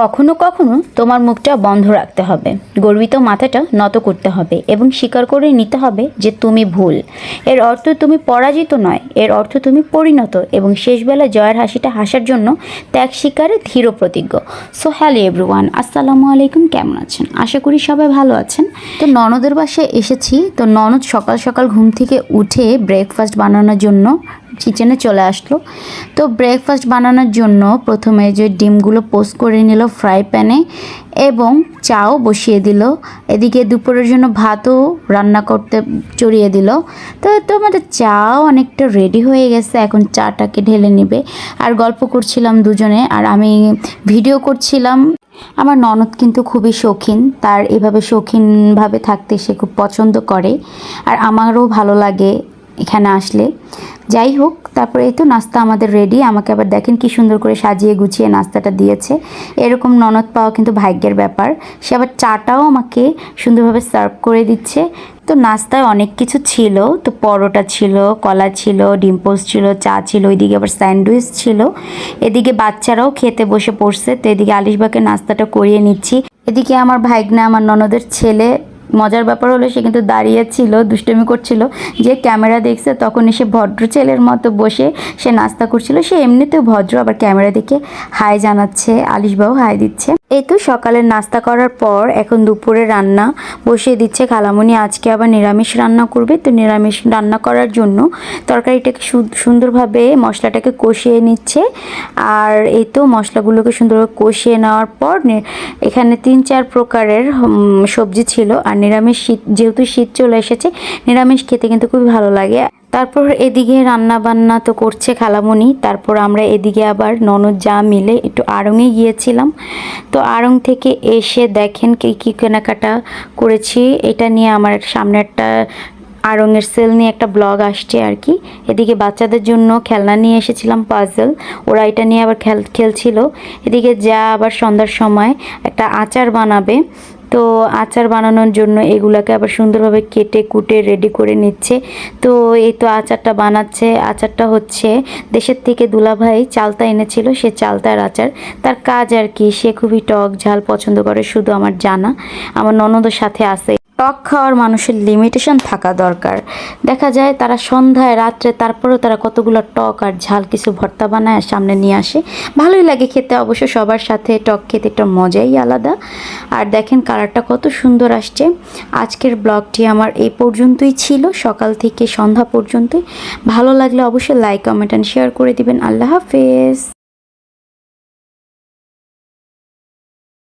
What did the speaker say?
কখনো কখনো তোমার মুখটা বন্ধ রাখতে হবে, গর্বিত মাথাটা নত করতে হবে এবং স্বীকার করে নিতে হবে যে তুমি ভুল। এর অর্থ তুমি পরাজিত নয়, এর অর্থ তুমি পরিণত এবং শেষবেলা জয়ের হাসিটা হাসার জন্য ত্যাগ স্বীকারে দৃঢ় প্রতিজ্ঞ। সো হ্যালো এভরিওয়ান, আসসালামু আলাইকুম। কেমন আছেন? আশা করি সবাই ভালো আছেন। তো ননদের বাসায় এসেছি। তো ননদ সকাল সকাল ঘুম থেকে উঠে ব্রেকফাস্ট বানানোর জন্য কিচেনে চলে আসলো। তো ব্রেকফাস্ট বানানোর জন্য প্রথমে যে ডিমগুলো পোস্ট করে নিল ফ্রাই প্যানে এবং চাও বসিয়ে দিল। এদিকে দুপুরের জন্য ভাতও রান্না করতে চড়িয়ে দিল। তো আমাদের চাও অনেকটা রেডি হয়ে গেছে, এখন চাটাকে ঢেলে নেবে। আর গল্প করছিলাম দুজনে, আর আমি ভিডিও করছিলাম। আমার ননদ কিন্তু খুবই শৌখিন, তার এভাবে শৌখিনভাবে থাকতে সে খুব পছন্দ করে, আর আমারও ভালো লাগে এখানে আসলে। যাই হোক, তারপরে এই তো নাস্তা আমাদের রেডি। আমাকে আবার দেখেন কি সুন্দর করে সাজিয়ে গুছিয়ে নাস্তাটা দিয়েছে। এরকম ননদ পাওয়া কিন্তু ভাগ্যের ব্যাপার। সে আবার চাটাও আমাকে সুন্দরভাবে সার্ভ করে দিচ্ছে। তো নাস্তায় অনেক কিছু ছিল। তো পরোটা ছিল, কলা ছিল, ডিম পোস্ট ছিল, চা ছিল, ওইদিকে আবার স্যান্ডউইচ ছিল। এদিকে বাচ্চারাও খেতে বসে পড়ছে। তো এদিকে আলিশবাকে নাস্তাটা করিয়ে নিচ্ছি। এদিকে আমার ভাইগনা, আমার ননদের ছেলে, মজার ব্যাপার হলো সে কিন্তু দাঁড়িয়ে ছিল, দুষ্টুমি করছিল। যে ক্যামেরা দেখছে তখনই সে ভদ্র ছেলের মতো বসে সে নাস্তা করছিল। সে এমনিতেও ভদ্র, আবার ক্যামেরা দেখে হাই জানাচ্ছে, আলিশবাও হাই দিচ্ছে। এই তো সকালের নাস্তা করার পর এখন দুপুরে রান্না বসিয়ে দিচ্ছে খালামণি। আজকে আবার নিরামিষ রান্না করবে। তো নিরামিষ রান্না করার জন্য তরকারিটাকে সুন্দরভাবে মশলাটাকে কষিয়ে নিচ্ছে। আর এই তো মশলাগুলোকে সুন্দরভাবে কষিয়ে নেওয়ার পর এখানে 3-4 প্রকারের সবজি ছিল। আর নিরামিষ, শীত যেহেতু শীত চলে এসেছে, নিরামিষ খেতে কিন্তু খুবই ভালো লাগে। তারপর এদিকে রান্না বান্না তো করছে খালামণি। তারপর আমরা এদিকে আবার ননদ যা মিলে একটু আড়ংয়ে গিয়েছিলাম। তো আড়ং থেকে এসে দেখেন কি কেনাকাটা করেছি। এটা নিয়ে আমার সামনে একটা আড়ংয়ের সেল নিয়ে একটা ব্লগ আসছে আর কি। এদিকে বাচ্চাদের জন্য খেলনা নিয়ে এসেছিলাম, পাজল। ওরা এটা নিয়ে আবার খেলছিল। এদিকে যা আবার সন্ধ্যার সময় একটা আচার বানাবে। তো আচার বানানোর জন্য এগুলাকে আবার সুন্দরভাবে কেটে কুটে রেডি করে নিচ্ছে। তো এই তো আচারটা বানাচ্ছে। আচারটা হচ্ছে দেশের থেকে দুলাভাই চালতা এনেছিল, সে চালতার আচার। তার কাজ আর কি, সে খুবই টক ঝাল পছন্দ করে, শুধু আমার জানা। আমার ননদের সাথে আছে। টক খাওয়ার মানুষের লিমিটেশন থাকা দরকার। দেখা যায় তারা সন্ধ্যায় রাত্রে তারপরেও তারা কতগুলো টক আর ঝাল কিছু ভর্তা বানায় সামনে নিয়ে আসে। ভালোই লাগে খেতে, অবশ্য সবার সাথে টক খেতে একটা মজাই আলাদা। আর দেখেন কালারটা কত সুন্দর আসছে। আজকের ব্লগটি আমার এই পর্যন্তই ছিল, সকাল থেকে সন্ধ্যা পর্যন্তই। ভালো লাগলে অবশ্যই লাইক, কমেন্ট অ্যান্ড শেয়ার করে দিবেন। আল্লাহ হাফেজ।